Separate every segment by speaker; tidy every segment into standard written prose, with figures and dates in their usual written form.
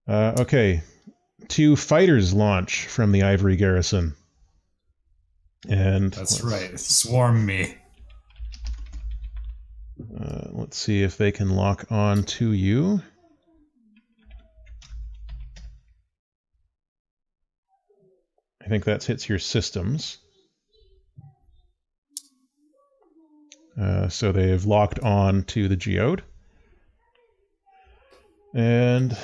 Speaker 1: Okay. 2 fighters launch from the Ivory Garrison. And
Speaker 2: that's right. Swarm me.
Speaker 1: Let's see if they can lock on to you. I think that hits your systems. So they've locked on to the geode. And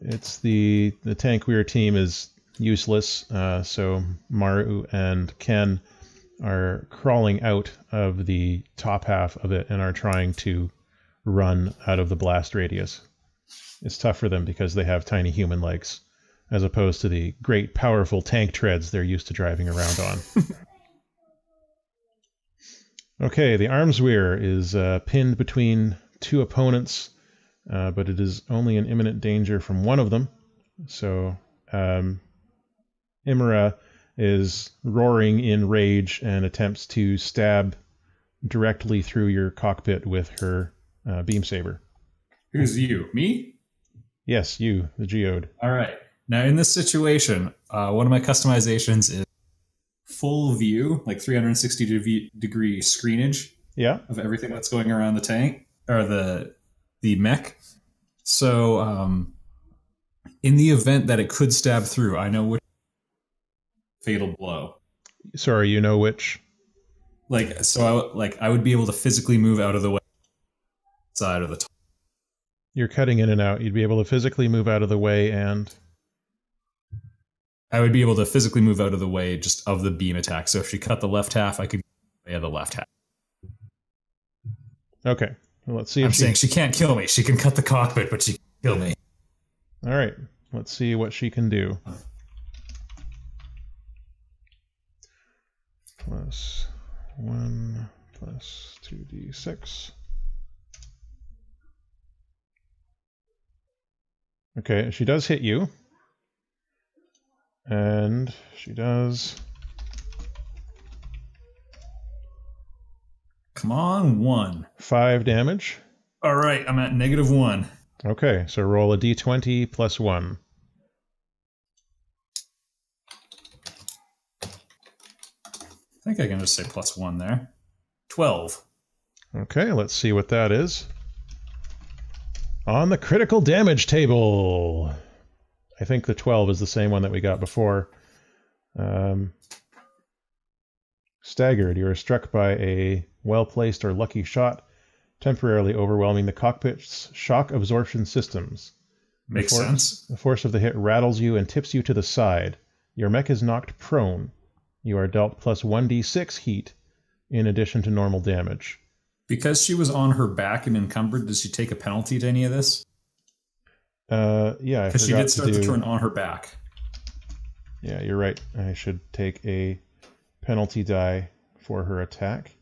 Speaker 1: it's the tank weir team is useless, so Maru and Ken are crawling out of the top half of it and are trying to run out of the blast radius. It's tough for them because they have tiny human legs, as opposed to the great powerful tank treads they're used to driving around on. Okay, the Armsweir is pinned between 2 opponents, but it is only in imminent danger from one of them. So Imra is roaring in rage and attempts to stab directly through your cockpit with her beam saber.
Speaker 2: Who's you? Me?
Speaker 1: Yes, you, the geode.
Speaker 2: All right. Now, in this situation, one of my customizations is full view, like 360-degree screenage.
Speaker 1: Yeah.
Speaker 2: Of everything that's going around the tank or the mech. So, in the event that it could stab through, I know which fatal blow.
Speaker 1: Sorry, you know which?
Speaker 2: Like, so I would be able to physically move out of the way side of the top.
Speaker 1: You're cutting in and out. You'd be able to physically move out of the way and...
Speaker 2: I would be able to physically move out of the way just of the beam attack. So if she cut the left half, I could get out of the left half.
Speaker 1: Okay. Well, let's see if
Speaker 2: I'm saying she can't kill me. She can cut the cockpit, but she can't kill me.
Speaker 1: All right. Let's see what she can do. +1 + 2d6. Okay, she does hit you. And she does...
Speaker 2: Come on, 1.
Speaker 1: 5 damage.
Speaker 2: All right, I'm at -1.
Speaker 1: Okay, so roll a d20 + 1.
Speaker 2: I think I can just say +1 there. 12.
Speaker 1: Okay, let's see what that is. On the critical damage table. I think the 12 is the same one that we got before. Staggered. You are struck by a well-placed or lucky shot, temporarily overwhelming the cockpit's shock absorption systems.
Speaker 2: Makes sense.
Speaker 1: The force of the hit rattles you and tips you to the side. Your mech is knocked prone. You are dealt +1d6 heat, in addition to normal damage.
Speaker 2: Because she was on her back and encumbered, does she take a penalty to any of this?
Speaker 1: Yeah,
Speaker 2: because she did start the turn on her back.
Speaker 1: Yeah, you're right. I should take a penalty die for her attack.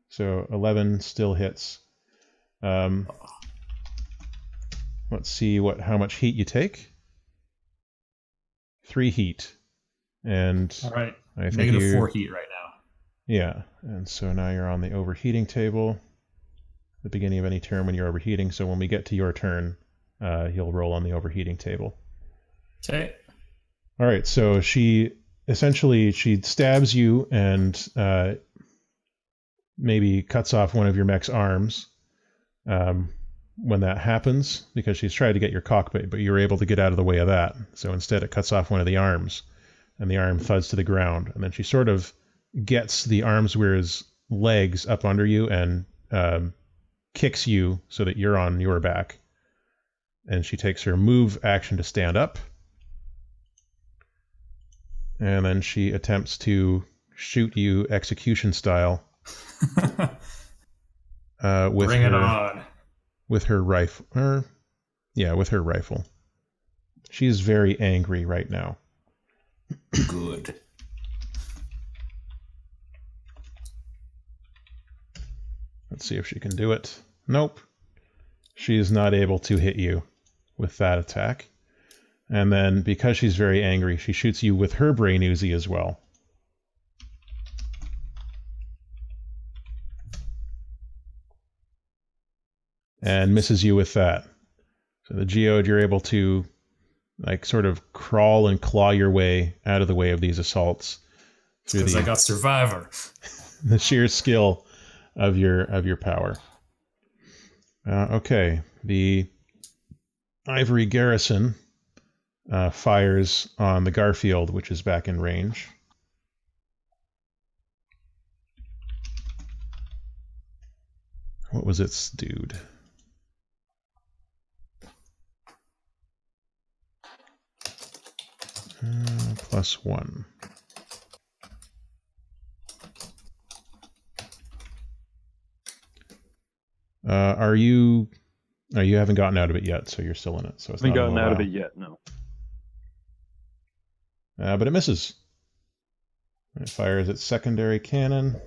Speaker 1: So 11 still hits. Let's see how much heat you take. 3 heat. And
Speaker 2: all right,
Speaker 1: I think
Speaker 2: -4 heat right now.
Speaker 1: Yeah, and so now you're on the overheating table. The beginning of any turn when you're overheating. So when we get to your turn, you'll roll on the overheating table.
Speaker 2: Okay.
Speaker 1: All right, so she stabs you and maybe cuts off one of your mech's arms. When that happens, because she's tried to get your cockpit, but you're able to get out of the way of that. So instead it cuts off one of the arms, and the arm thuds to the ground. And then she sort of gets the Armsweir's legs up under you and kicks you so that you're on your back. And she takes her move action to stand up. And then she attempts to shoot you execution style.
Speaker 2: Bring it on.
Speaker 1: With her rifle. With her rifle. She's very angry right now.
Speaker 2: Good.
Speaker 1: Let's see if she can do it. Nope. She is not able to hit you with that attack. And then, because she's very angry, she shoots you with her brain Uzi as well. And misses you with that. So the geode, you're able to like sort of crawl and claw your way out of the way of these assaults.
Speaker 3: Because I got Survivor.
Speaker 1: The sheer skill of your power. Okay, the Ivory Garrison fires on the Garfield, which is back in range. What was its dude? +1. You haven't gotten out of it yet, so you're still in it. So it's
Speaker 4: haven't gotten out of it yet, no.
Speaker 1: But it misses. It fires its secondary cannon.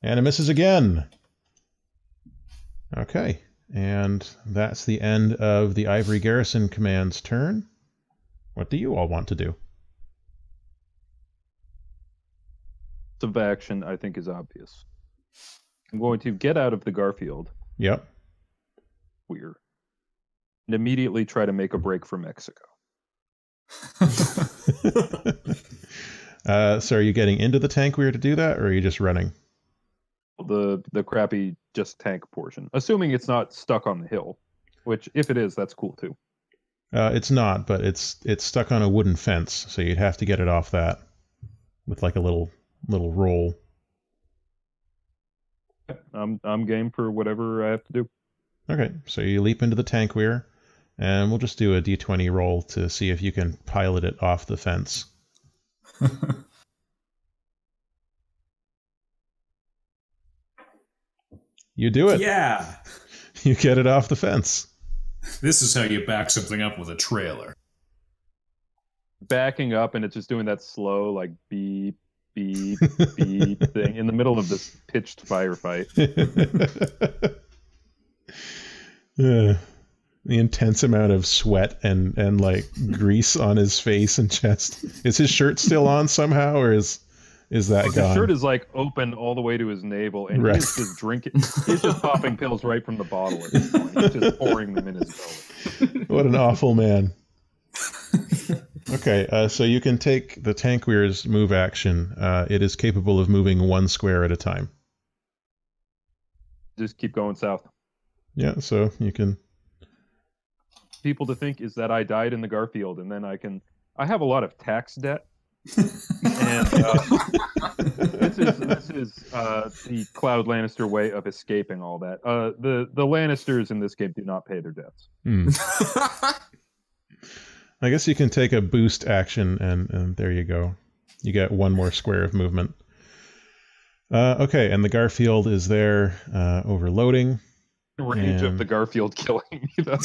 Speaker 1: And it misses again. Okay, and that's the end of the Ivory Garrison Command's turn. What do you all want to do?
Speaker 4: Of action, I think, is obvious. I'm going to get out of the Garfield.
Speaker 1: Yep.
Speaker 4: Weird. And immediately try to make a break for Mexico.
Speaker 1: So are you getting into the tank weir to do that, or are you just running?
Speaker 4: The crappy just tank portion. Assuming it's not stuck on the hill. Which, if it is, that's cool too.
Speaker 1: It's not, but it's stuck on a wooden fence, so you'd have to get it off that with like a little roll.
Speaker 4: I'm game for whatever I have to do.
Speaker 1: Okay, so you leap into the tank weir, and we'll just do a d20 roll to see if you can pilot it off the fence. You do it.
Speaker 3: Yeah.
Speaker 1: You get it off the fence.
Speaker 3: This is how you back something up with a trailer.
Speaker 4: Backing up, and it's just doing that slow, like, beep, beep, beep thing in the middle of this pitched firefight.
Speaker 1: The intense amount of sweat and like grease on his face and chest. Is his shirt still on somehow, or is that gone?
Speaker 4: His shirt is like open all the way to his navel, and
Speaker 1: right.
Speaker 4: He's just drinking. He's just popping pills right from the bottle at this point. He's just pouring them in his belly.
Speaker 1: What an awful man. Okay, so you can take the tank weir's move action. It is capable of moving 1 square at a time.
Speaker 4: Just keep going south.
Speaker 1: Yeah, so you can...
Speaker 4: People to think is that I died in the Garfield, and then I have a lot of tax debt. And this is the Cloud Lannister way of escaping all that. The Lannisters in this game do not pay their debts.
Speaker 1: I guess you can take a boost action, and there you go. You get 1 more square of movement. Okay, and the Garfield is there overloading.
Speaker 4: Range of the Garfield killing me, though.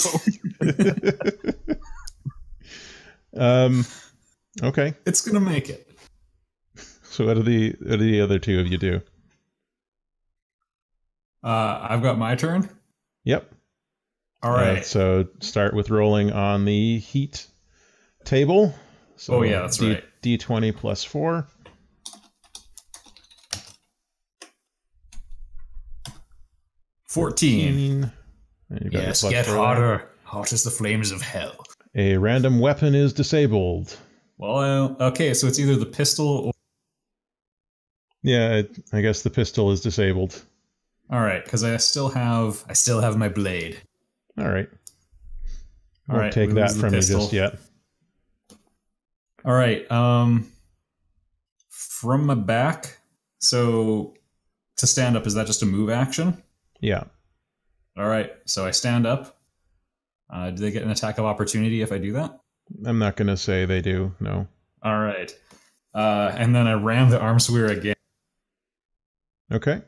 Speaker 1: Okay.
Speaker 3: It's gonna make it.
Speaker 1: So what do the other two of you do?
Speaker 3: I've got my turn.
Speaker 1: Yep.
Speaker 3: All right.
Speaker 1: So start with rolling on the heat table. So
Speaker 3: yeah, that's right.
Speaker 1: D20 plus 4.
Speaker 3: $14.
Speaker 1: Yes,
Speaker 3: get hotter. Hot as the flames of hell.
Speaker 1: A random weapon is disabled.
Speaker 3: Well, okay, so it's either the pistol or...
Speaker 1: Yeah, I guess the pistol is disabled.
Speaker 3: All right, because I still have my blade.
Speaker 1: All right.
Speaker 3: All right,
Speaker 1: take that from you just yet.
Speaker 3: All right. From my back. So to stand up, is that just a move action?
Speaker 1: Yeah.
Speaker 3: All right. So I stand up. Do they get an attack of opportunity if I do that?
Speaker 1: I'm not going to say they do. No.
Speaker 3: All right. And then I ram the Armsweir again.
Speaker 1: Okay.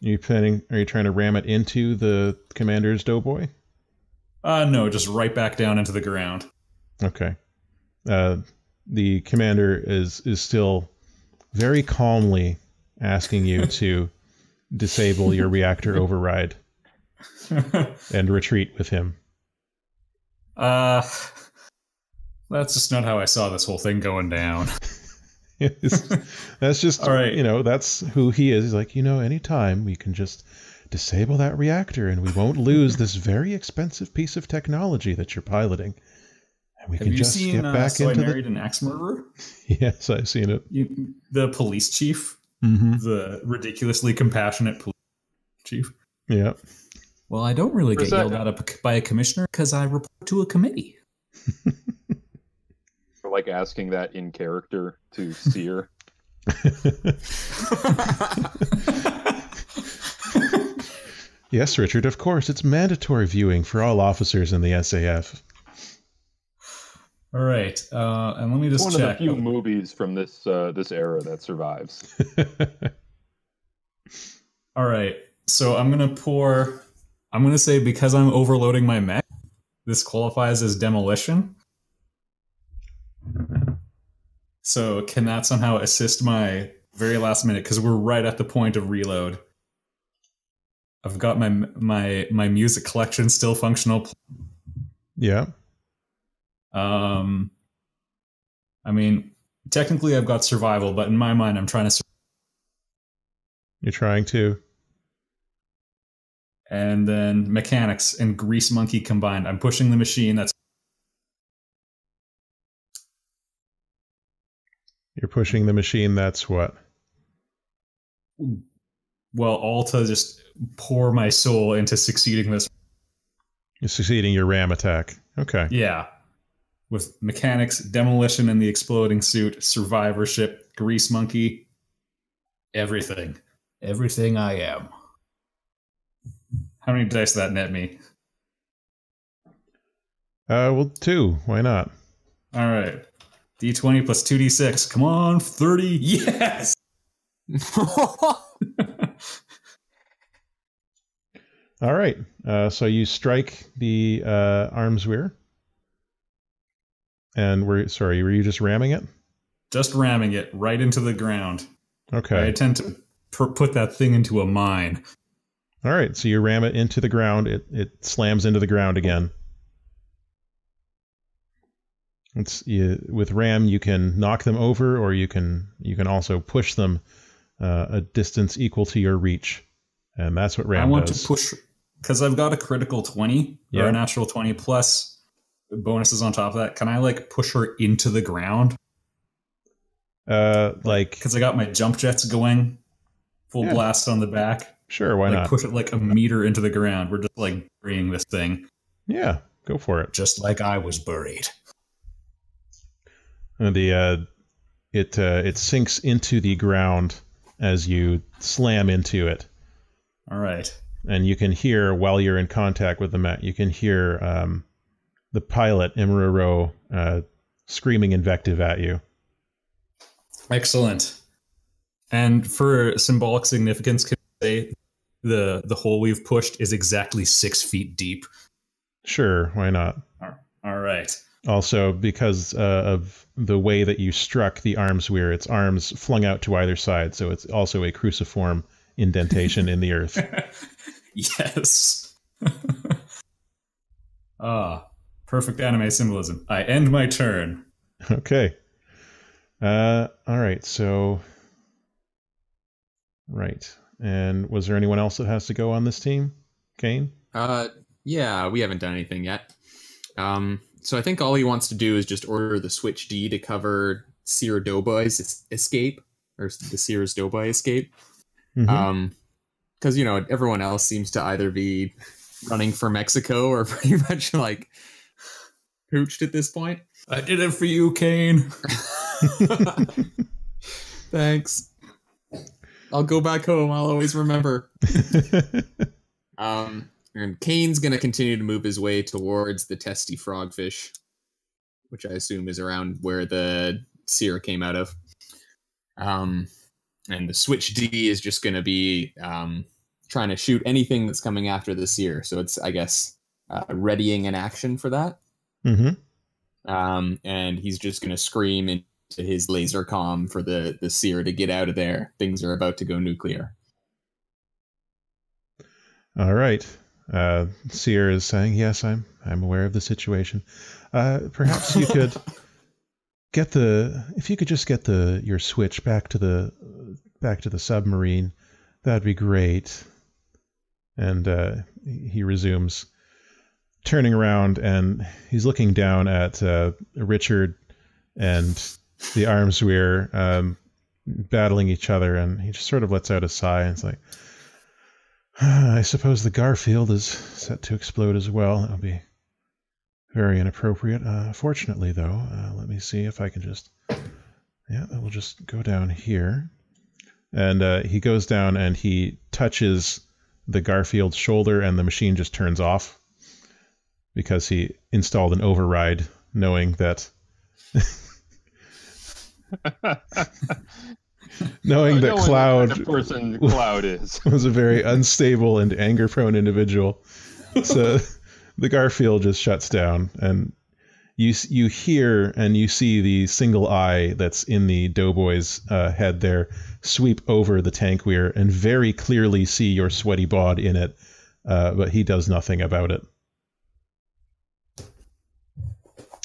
Speaker 1: Are you trying to ram it into the commander's doughboy?
Speaker 3: No, just right back down into the ground.
Speaker 1: Okay. The commander is still very calmly asking you to disable your reactor override and retreat with him.
Speaker 3: That's just not how I saw this whole thing going down.
Speaker 1: That's just, all right. That's who he is. He's like, anytime we can just disable that reactor and we won't lose this very expensive piece of technology that you're piloting. And we
Speaker 2: Have
Speaker 1: can
Speaker 2: you
Speaker 1: just
Speaker 2: seen
Speaker 1: get back
Speaker 2: So
Speaker 1: into
Speaker 2: I Married an Axe Murderer?
Speaker 1: Yes, I've seen it.
Speaker 2: The police chief, the ridiculously compassionate police chief.
Speaker 1: Yeah.
Speaker 2: Well, I don't really get yelled at by a commissioner because I report to a committee.
Speaker 4: Or like asking that in character to Seer.
Speaker 1: Yes, Richard, of course. It's mandatory viewing for all officers in the SAF.
Speaker 2: All right. And let me just
Speaker 4: One
Speaker 2: check.
Speaker 4: of the few movies from this this era that survives.
Speaker 2: All right. So I'm going to say because I'm overloading my mech, this qualifies as demolition. So can that somehow assist my very last minute? Because we're right at the point of reload. I've got my music collection still functional.
Speaker 1: Yeah.
Speaker 2: I mean, technically I've got survival, but in my mind I'm trying to.
Speaker 1: You're trying to.
Speaker 2: And then mechanics and grease monkey combined. I'm pushing the machine.
Speaker 1: You're pushing the machine. That's what?
Speaker 2: Well, all to just pour my soul into succeeding this.
Speaker 1: You're succeeding your ram attack. Okay.
Speaker 2: Yeah. With mechanics, demolition in the exploding suit, survivorship, grease monkey, everything. Everything I am. How many dice did that net me?
Speaker 1: Well, 2. Why not?
Speaker 2: All right. D20 plus 2d6. Come on, 30. Yes!
Speaker 1: All right. So you strike the Armsweir. And were you just ramming it?
Speaker 2: Just ramming it right into the ground.
Speaker 1: Okay.
Speaker 2: I tend to put that thing into a mine.
Speaker 1: All right. So you ram it into the ground. It slams into the ground again. With ram, you can knock them over, or you can also push them a distance equal to your reach, and that's what ram does.
Speaker 2: I want to push because I've got a critical 20 or a natural 20 plus bonuses on top of that. Can I like push her into the ground? Because I got my jump jets going, full blast on the back.
Speaker 1: Sure, why not?
Speaker 2: Push it like a meter into the ground. We're just like burying this thing.
Speaker 1: Yeah, go for it.
Speaker 2: Just like I was buried.
Speaker 1: And it sinks into the ground as you slam into it.
Speaker 2: All right.
Speaker 1: And you can hear, while you're in contact with the mech, you can hear the pilot, Imruro, screaming invective at you.
Speaker 2: Excellent. And for symbolic significance, can I say the hole we've pushed is exactly 6 feet deep? Sure,
Speaker 1: why not?
Speaker 2: All right.
Speaker 1: Also, because of the way that you struck the Armsweir, its arms flung out to either side, so it's also a cruciform indentation in the earth.
Speaker 2: Yes. Perfect anime symbolism. I end my turn.
Speaker 1: Okay. All right, so... Right. And was there anyone else that has to go on this team? Kane?
Speaker 5: Yeah, we haven't done anything yet. So I think all he wants to do is just order the Switch D to cover Seer Doboy's escape, or the Seer's Doboy escape.
Speaker 1: Mm-hmm.
Speaker 5: Because, everyone else seems to either be running for Mexico or pretty much, pooched at this point.
Speaker 2: I did it for you, Kane.
Speaker 5: Thanks. I'll go back home. I'll always remember. And Kane's going to continue to move his way towards the testy frogfish, which I assume is around where the Seer came out of. And the Switch D is just going to be trying to shoot anything that's coming after the Seer. So it's, I guess, readying an action for that.
Speaker 1: Mm-hmm.
Speaker 5: And he's just going to scream into his laser comm for the Seer to get out of there. Things are about to go nuclear.
Speaker 1: All right. Seer is saying, "Yes, I'm aware of the situation. Perhaps you could if you could just get your switch back to the submarine, that'd be great." And he resumes, turning around, and he's looking down at Richard and the Armsweir battling each other, and he just sort of lets out a sigh, and it's like, I suppose the Garfield is set to explode as well. That would be very inappropriate. Fortunately, though, let me see if I can just... Yeah, we'll just go down here. And he goes down and he touches the Garfield's shoulder, and the machine just turns off because he installed an override knowing that... knowing that Cloud,
Speaker 4: the person Cloud is,
Speaker 1: was a very unstable and anger-prone individual. So the Garfield just shuts down, and you hear and you see the single eye that's in the doughboy's head there sweep over the tankware and very clearly see your sweaty bod in it, but he does nothing about it.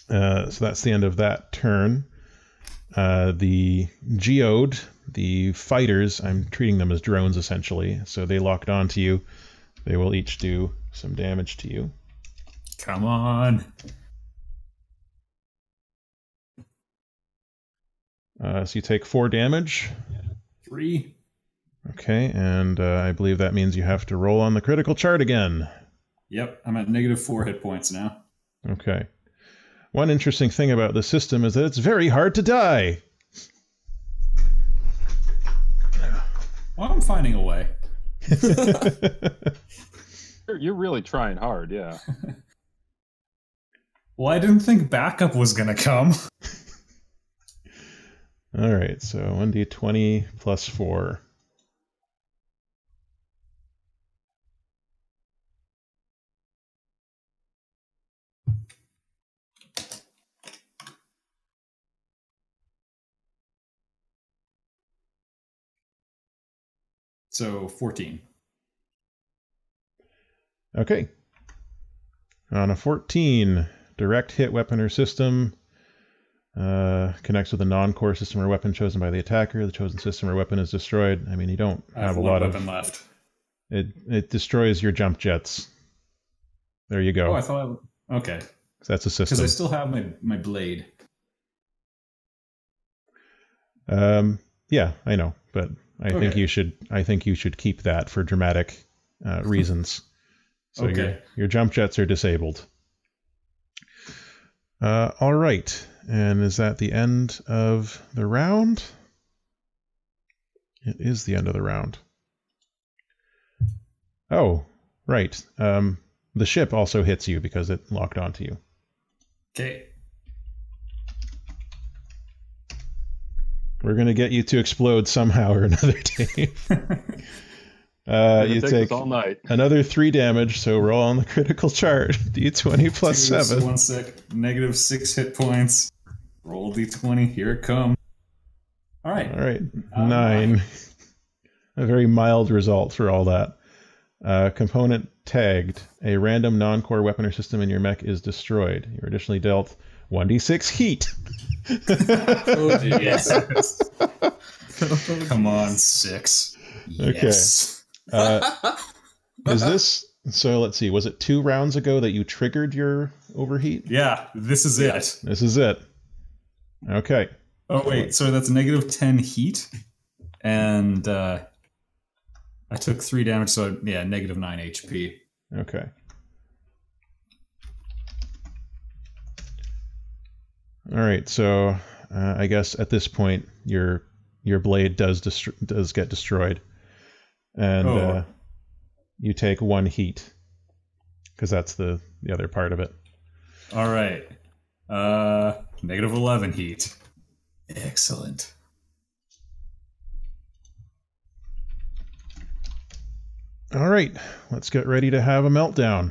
Speaker 1: So that's the end of that turn. The Geode, the fighters, I'm treating them as drones essentially, so they locked onto you. They will each do some damage to you.
Speaker 2: Come on.
Speaker 1: So you take 4 damage.
Speaker 2: 3.
Speaker 1: Okay, and I believe that means you have to roll on the critical chart again.
Speaker 2: Yep, I'm at -4 hit points now.
Speaker 1: Okay. One interesting thing about the system is that it's very hard to die.
Speaker 2: Well, I'm finding a way.
Speaker 4: You're really trying hard, yeah.
Speaker 2: Well, I didn't think backup was gonna come.
Speaker 1: All right, so 1d20 plus 4.
Speaker 2: So 14.
Speaker 1: Okay. On a 14, direct hit weapon or system connects with a non-core system or weapon chosen by the attacker. The chosen system or weapon is destroyed. I mean, you don't have a lot of
Speaker 2: weapon left.
Speaker 1: It destroys your jump jets. There you go.
Speaker 2: Oh, I thought. Okay.
Speaker 1: That's a system.
Speaker 2: Because I still have my blade.
Speaker 1: Yeah, I know, but I think you should keep that for dramatic reasons. So your jump jets are disabled. All right, and is that the end of the round? It is the end of the round. Oh, right. The ship also hits you because it locked onto you.
Speaker 2: Okay.
Speaker 1: We're going to get you to explode somehow or another, Dave. You take
Speaker 4: all night.
Speaker 1: Another 3 damage, so roll on the critical chart. D20 plus 7.
Speaker 2: 1 sec. -6 hit points. Roll D20. Here it comes. All right.
Speaker 1: All right. 9. A very mild result for all that. Component tagged. A random non-core weapon or system in your mech is destroyed. You're additionally dealt 1d6 heat.
Speaker 2: Oh, yes. Come on, 6. Yes.
Speaker 1: Okay. Is this... So let's see. Was it 2 rounds ago that you triggered your overheat?
Speaker 2: Yeah, this is it.
Speaker 1: This is it. Okay.
Speaker 2: Oh, wait. So that's -10 heat. And I took 3 damage, so yeah, -9 HP.
Speaker 1: Okay. All right, so I guess at this point your blade does get destroyed, and you take 1 heat because that's the other part of it.
Speaker 2: All right, -11 heat. Excellent.
Speaker 1: All right, let's get ready to have a meltdown.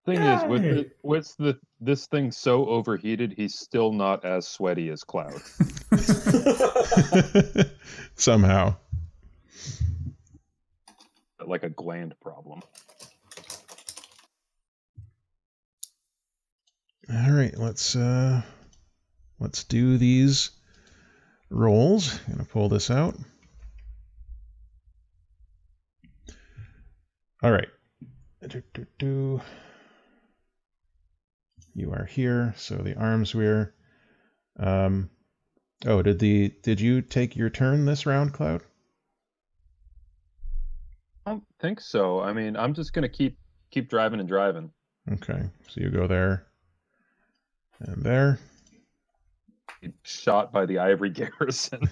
Speaker 4: Thing is, with this thing so overheated, he's still not as sweaty as Cloud.
Speaker 1: Somehow.
Speaker 4: Like a gland problem.
Speaker 1: All right, let's do these rolls. I'm gonna pull this out. All right. You are here, so the Armsweir. Oh, did you take your turn this round, Cloud?
Speaker 4: I don't think so. I mean, I'm just gonna keep driving and driving.
Speaker 1: Okay, so you go there and there.
Speaker 4: Shot by the Ivory Garrison.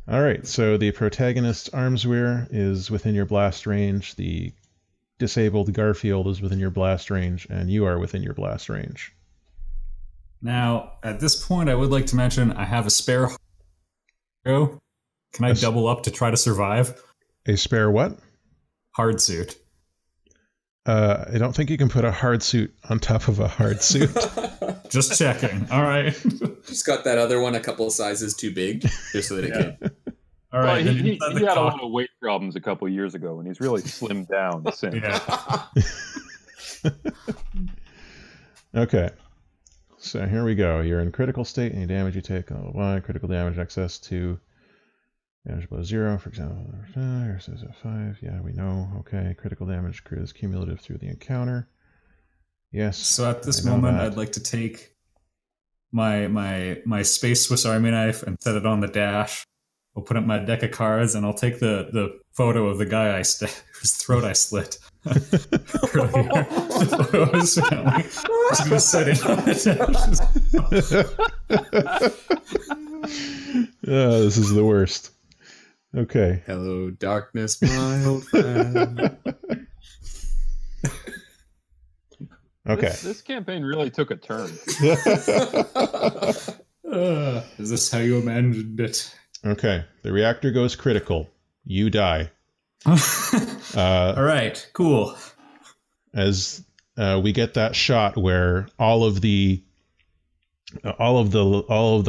Speaker 1: All right, so the protagonist's Armsweir is within your blast range. The disabled Garfield is within your blast range, and you are within your blast range.
Speaker 2: Now, at this point, I would like to mention I have a spare. Can I double up to try to survive?
Speaker 1: A spare what?
Speaker 2: Hard suit.
Speaker 1: I don't think you can put a hard suit on top of a hard suit.
Speaker 2: Just checking. All right.
Speaker 5: Just got that other one a couple of sizes too big, just so that it can.
Speaker 2: All right.
Speaker 4: Well, he had a lot of weight problems a couple of years ago, and he's really slimmed down since.
Speaker 2: Yeah.
Speaker 1: Okay. So here we go. You're in critical state. Any damage you take, critical damage excess to damage below 0, for example. Here it says at 5. Yeah, we know. Okay. Critical damage is cumulative through the encounter. Yes.
Speaker 2: So at this moment, I'd like to take my Space Swiss Army knife and set it on the dash. I'll put up my deck of cards, and I'll take the photo of the guy whose throat I slit. Just gonna set it on the dash.
Speaker 1: Oh, this is the worst. Okay.
Speaker 5: Hello, darkness, my old friend.
Speaker 1: Okay.
Speaker 4: This campaign really took a turn.
Speaker 2: Is this how you imagined it?
Speaker 1: Okay. The reactor goes critical. You die.
Speaker 2: All right. Cool.
Speaker 1: As we get that shot where all of the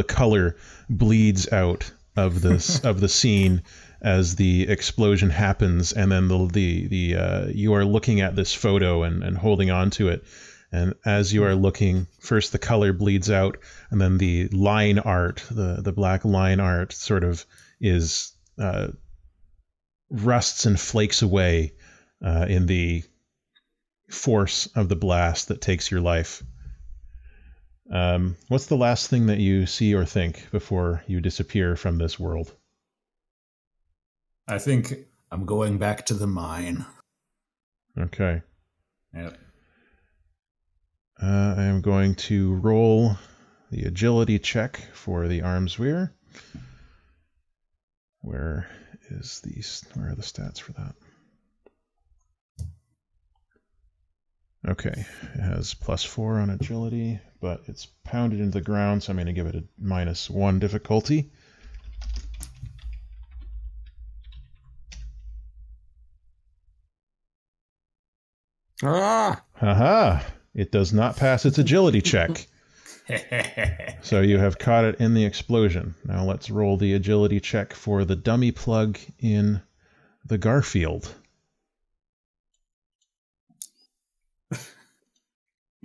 Speaker 1: color bleeds out of this of the scene as the explosion happens, and then you are looking at this photo and holding on to it, and as you are looking, first the color bleeds out, and then the line art, the black line art, sort of is rusts and flakes away in the force of the blast that takes your life. What's the last thing that you see or think before you disappear from this world?
Speaker 2: I think I'm going back to the mine.
Speaker 1: Okay.
Speaker 2: Yep.
Speaker 1: I am going to roll the agility check for the Armsweir. Where are the stats for that? Okay, it has +4 on agility, but it's pounded into the ground, so I'm going to give it a -1 difficulty. Haha! It does not pass its agility check. So you have caught it in the explosion. Now let's roll the agility check for the dummy plug in the Garfield.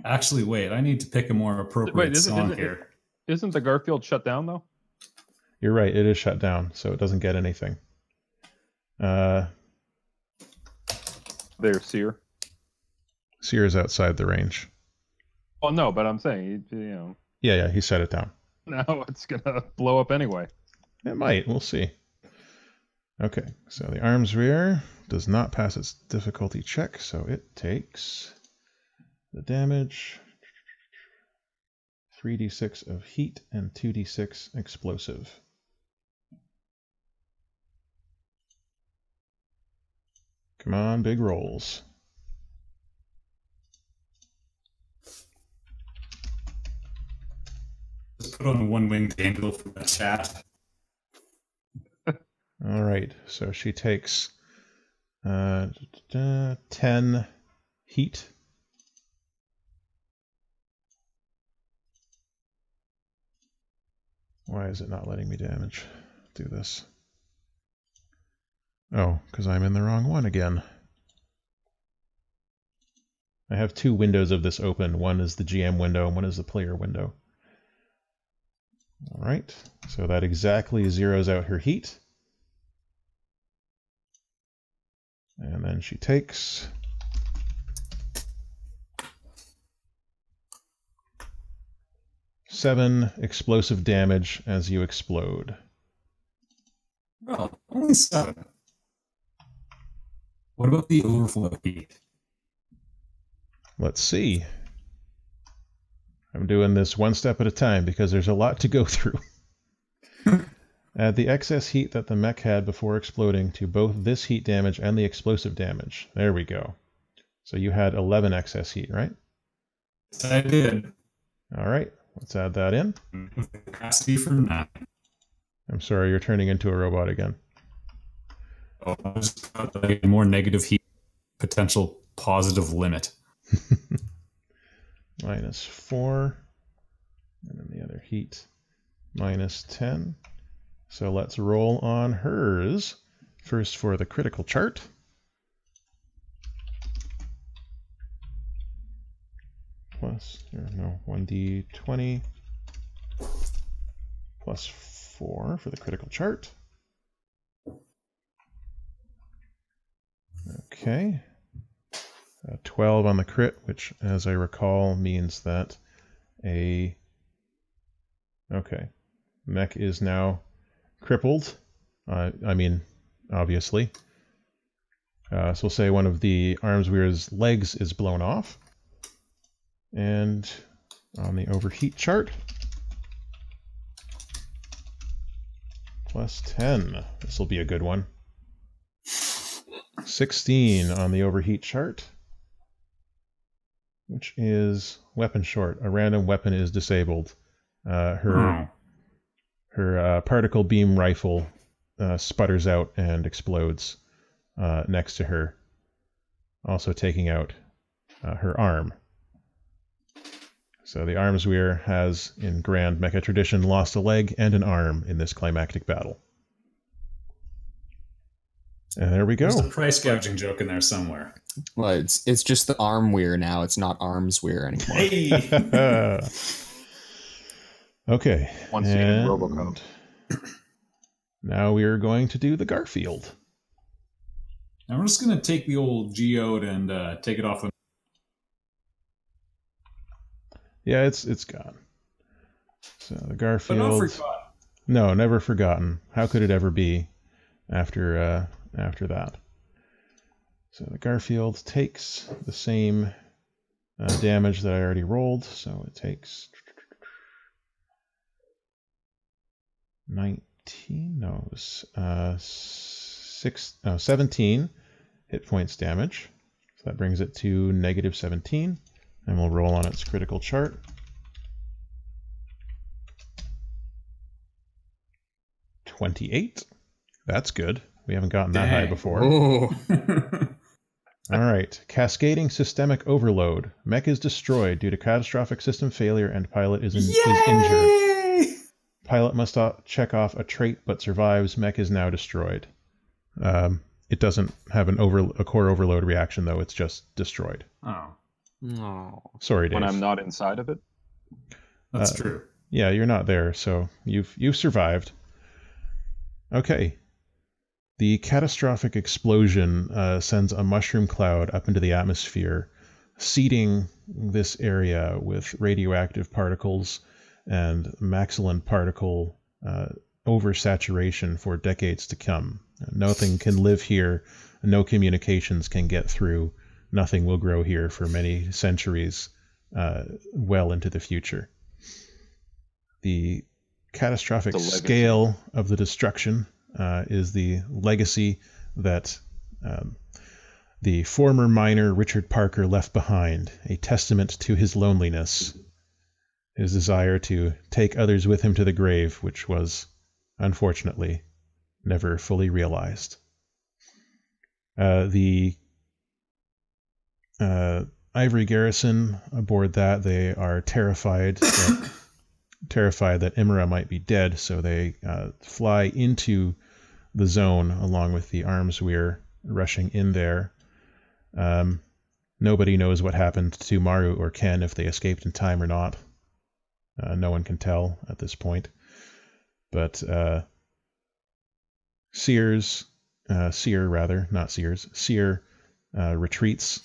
Speaker 2: Actually, wait. I need to pick a more appropriate song here.
Speaker 4: Isn't the Garfield shut down, though?
Speaker 1: You're right. It is shut down, so it doesn't get anything.
Speaker 4: There's Seer.
Speaker 1: Seer is outside the range.
Speaker 4: Oh, no, but I'm saying,
Speaker 1: Yeah, he set it down.
Speaker 4: Now it's going to blow up anyway.
Speaker 1: It might. We'll see. Okay, so the Armsweir does not pass its difficulty check, so it takes the damage, 3d6 of heat and 2d6 explosive. Come on, big rolls.
Speaker 2: Just put on a one-winged angel for the chat.
Speaker 1: All right, so she takes 10 heat. Why is it not letting me do this? Oh, because I'm in the wrong one again. I have two windows of this open. One is the GM window and one is the player window. All right, so that exactly zeroes out her heat. And then she takes 7 explosive damage as you explode.
Speaker 2: Oh, only 7. What about the overflow heat?
Speaker 1: Let's see. I'm doing this one step at a time because there's a lot to go through. Add the excess heat that the mech had before exploding to both this heat damage and the explosive damage. There we go. So you had 11 excess heat, right?
Speaker 2: I did.
Speaker 1: All right, let's add that in.
Speaker 2: Capacity for 9.
Speaker 1: I'm sorry, you're turning into a robot again.
Speaker 2: Oh, I was about the more negative heat potential positive limit.
Speaker 1: -4. And then the other heat, -10. So let's roll on hers. First for the critical chart. Plus, no, 1d20 plus 4 for the critical chart. Okay. 12 on the crit, which, as I recall, means that okay, mech is now crippled. I mean, obviously. So we'll say one of the Armsweir's legs is blown off. And on the overheat chart, +10. This will be a good one. 16 on the overheat chart, which is weapon short. A random weapon is disabled. Her particle beam rifle sputters out and explodes next to her, also taking out her arm. So the Armsweir has, in grand mecha tradition, lost a leg and an arm in this climactic battle. And there we go.
Speaker 2: There's a price gouging joke in there somewhere.
Speaker 5: Well, it's just the Armweir now. It's not Armsweir anymore.
Speaker 2: Hey!
Speaker 1: Okay.
Speaker 4: Once again, Robocop.
Speaker 1: Now we are going to do the Garfield.
Speaker 2: Now we're just going to take the old geode and take it off.
Speaker 1: Yeah, it's gone. So the Garfield.
Speaker 2: But not forgotten.
Speaker 1: No, never forgotten. How could it ever be after that? So the Garfield takes the same damage that I already rolled. So it takes 17 hit points damage. So that brings it to -17. And we'll roll on its critical chart. 28. That's good. We haven't gotten that high before.
Speaker 5: Oh.
Speaker 1: All right. Cascading systemic overload. Mech is destroyed due to catastrophic system failure and pilot is injured. Pilot must check off a trait but survives. Mech is now destroyed. It doesn't have a core overload reaction, though. It's just destroyed.
Speaker 2: Oh.
Speaker 5: No.
Speaker 1: Sorry, Dave.
Speaker 4: When I'm not inside of it?
Speaker 2: That's true.
Speaker 1: Yeah, you're not there, so you've survived. Okay. The catastrophic explosion sends a mushroom cloud up into the atmosphere, seeding this area with radioactive particles and MacLeod particle oversaturation for decades to come. Nothing can live here. No communications can get through. Nothing will grow here for many centuries, well into the future. The catastrophic scale of the destruction is the legacy that the former miner Richard Parker left behind, a testament to his loneliness, his desire to take others with him to the grave, which was, unfortunately, never fully realized. The Ivory Garrison aboard that, they are terrified that Imra might be dead, so they fly into the zone along with the Armsweir rushing in there. Nobody knows what happened to Maru or Ken, if they escaped in time or not. No one can tell at this point. But Sears Seer retreats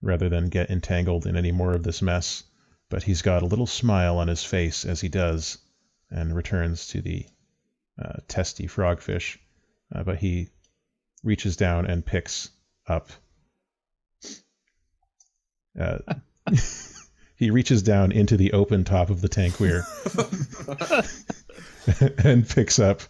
Speaker 1: rather than get entangled in any more of this mess. But he's got a little smile on his face as he does, and returns to the testy frogfish. But he reaches down and picks up. He reaches down into the open top of the tankware and picks up.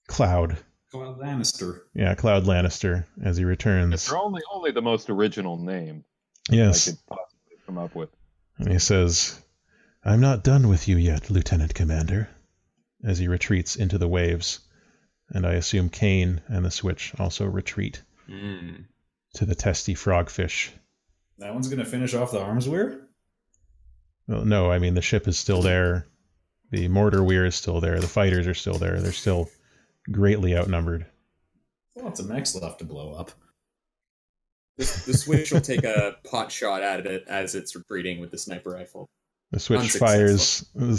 Speaker 1: Cloud.
Speaker 2: Cloud Lannister.
Speaker 1: Yeah, Cloud Lannister as he returns.
Speaker 4: They're only the most original name
Speaker 1: Yes.
Speaker 4: I could possibly come up with.
Speaker 1: And he says, "I'm not done with you yet, Lieutenant Commander," as he retreats into the waves. And I assume Kane and the Switch also retreat to the testy frogfish.
Speaker 2: That one's going to finish off the Armsweir?
Speaker 1: Well, no, I mean, the ship is still there. The mortar weir is still there. The fighters are still there. They're still greatly outnumbered.
Speaker 2: Lots of mechs left to blow up.
Speaker 5: The Switch will take a pot shot at it as it's retreating with the sniper rifle.
Speaker 1: The Switch fires. The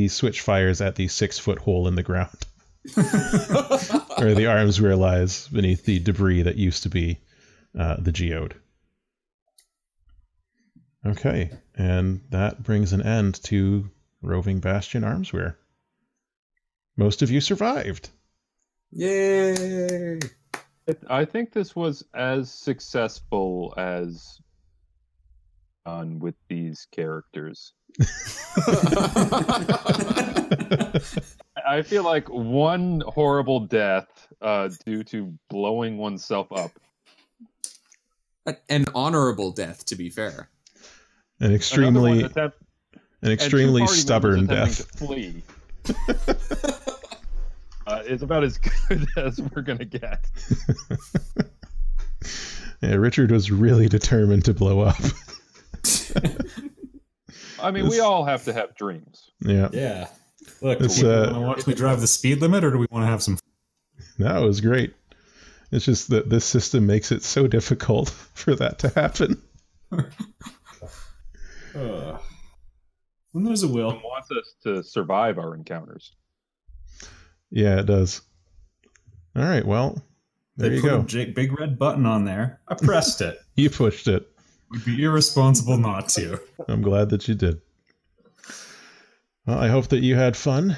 Speaker 1: Switch fires at the 6-foot hole in the ground, where the Armsweir lies beneath the debris that used to be the geode. Okay, and that brings an end to Roving Bastion Armsweir. Most of you survived.
Speaker 5: Yay!
Speaker 4: I think this was as successful as done with these characters. I feel like one horrible death due to blowing oneself up.
Speaker 5: An honorable death, to be fair.
Speaker 1: An extremely stubborn death.
Speaker 4: To flee. It's about as good as we're gonna get.
Speaker 1: Yeah, Richard was really determined to blow up.
Speaker 4: I mean, we all have to have dreams.
Speaker 1: Yeah.
Speaker 2: Yeah. Look, do we want to watch me drive the speed limit, or do we want to have some...
Speaker 1: No, it was great. It's just that this system makes it so difficult for that to happen.
Speaker 2: When there's a will.
Speaker 4: It wants us to survive our encounters.
Speaker 1: Yeah, it does. All right, well, there you go.
Speaker 2: They put a big red button on there. I pressed it.
Speaker 1: You pushed it.
Speaker 2: Would be irresponsible not to.
Speaker 1: I'm glad that you did. Well, I hope that you had fun.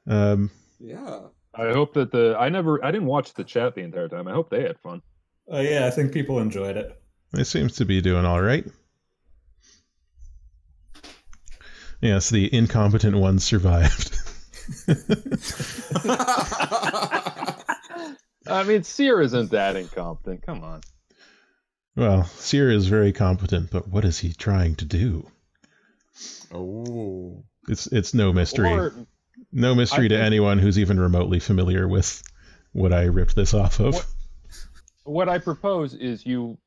Speaker 5: Yeah.
Speaker 4: I hope that I didn't watch the chat the entire time. I hope they had fun.
Speaker 2: Yeah, I think people enjoyed it.
Speaker 1: It seems to be doing all right. Yes, the incompetent ones survived.
Speaker 4: I mean, Seer isn't that incompetent. Come on.
Speaker 1: Well, Seer is very competent, but what is he trying to do?
Speaker 5: Oh.
Speaker 1: It's no mystery. No mystery to anyone who's even remotely familiar with what I ripped this off of.
Speaker 4: What I propose is you,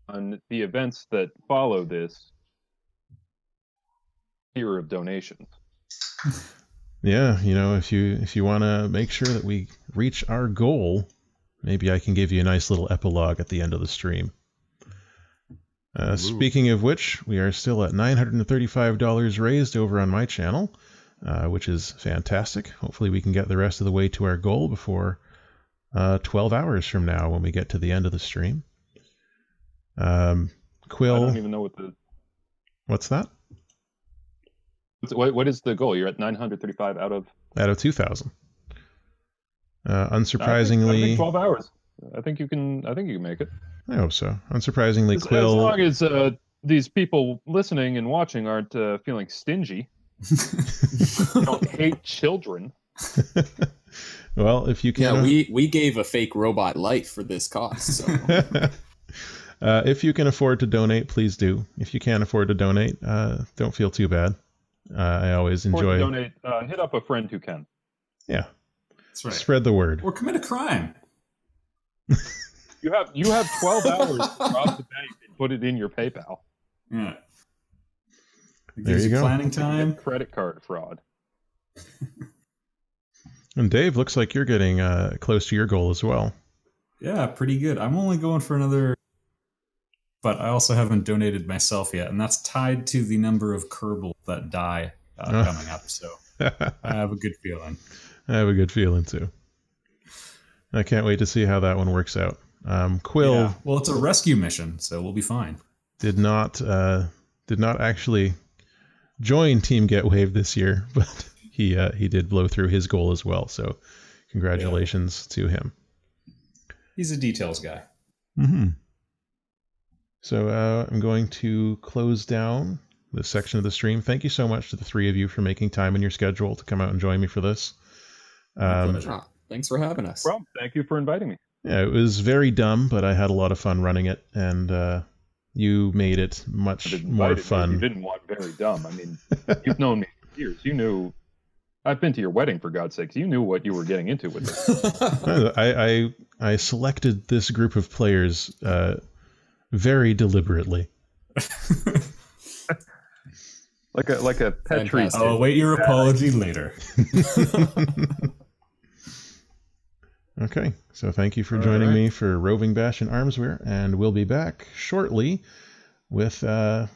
Speaker 4: on the events that follow this, tier of donations.
Speaker 1: Yeah, you know, if you want to make sure that we reach our goal, maybe I can give you a nice little epilogue at the end of the stream. Speaking of which, we are still at $935 raised over on my channel, which is fantastic. Hopefully we can get the rest of the way to our goal before 12 hours from now when we get to the end of the stream. Quill...
Speaker 4: I don't even know what the...
Speaker 1: What's that?
Speaker 4: What is the goal? You're at 935 out of
Speaker 1: 2,000. Unsurprisingly,
Speaker 4: I think 12 hours. I think you can make it.
Speaker 1: I hope so. Unsurprisingly, Quill.
Speaker 4: As long as these people listening and watching aren't feeling stingy, don't hate children.
Speaker 1: Well, if you can,
Speaker 5: we gave a fake robot life for this cost. So.
Speaker 1: If you can afford to donate, please do. If you can't afford to donate, don't feel too bad. I always enjoy.
Speaker 4: Donate. Hit up a friend who can.
Speaker 1: Yeah,
Speaker 2: that's right.
Speaker 1: Spread the word.
Speaker 2: Or commit a crime.
Speaker 4: You have 12 hours to rob the bank and put it in your PayPal.
Speaker 2: Yeah.
Speaker 1: There you go.
Speaker 2: Planning time.
Speaker 4: Credit card fraud.
Speaker 1: And Dave, looks like you're getting close to your goal as well.
Speaker 2: Yeah, pretty good. I'm only going for another, but I also haven't donated myself yet, and that's tied to the number of Kerbal that die coming up. So I have a good feeling.
Speaker 1: I have a good feeling too. I can't wait to see how that one works out. Quill,
Speaker 2: Yeah. Well, it's a rescue mission, so we'll be fine.
Speaker 1: did not actually join Team GetWave this year, but he did blow through his goal as well. So congratulations to him.
Speaker 2: He's a details guy.
Speaker 1: Mm-hmm. So I'm going to close down this section of the stream. Thank you so much to the three of you for making time in your schedule to come out and join me for this.
Speaker 5: Thanks for having us.
Speaker 4: Well, thank you for inviting me.
Speaker 1: Yeah, it was very dumb, but I had a lot of fun running it, and you made it much more fun.
Speaker 4: You didn't want very dumb. I mean, you've known me for years. You knew. I've been to your wedding, for God's sakes. You knew what you were getting into with this.
Speaker 1: I selected this group of players very deliberately.
Speaker 4: like a pet treat.
Speaker 2: I'll await your apology later.
Speaker 1: Okay, so thank you for joining me for Roving Bastion Armsweir, and we'll be back shortly with, I'll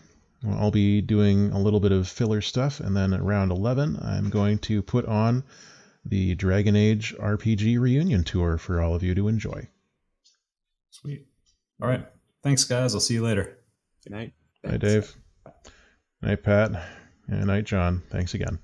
Speaker 1: be doing a little bit of filler stuff, and then at round 11, I'm going to put on the Dragon Age RPG reunion tour for all of you to enjoy.
Speaker 2: Sweet. All right. Thanks, guys. I'll see you later.
Speaker 5: Good night.
Speaker 1: Bye, Dave. Night, Pat. And night, John. Thanks again.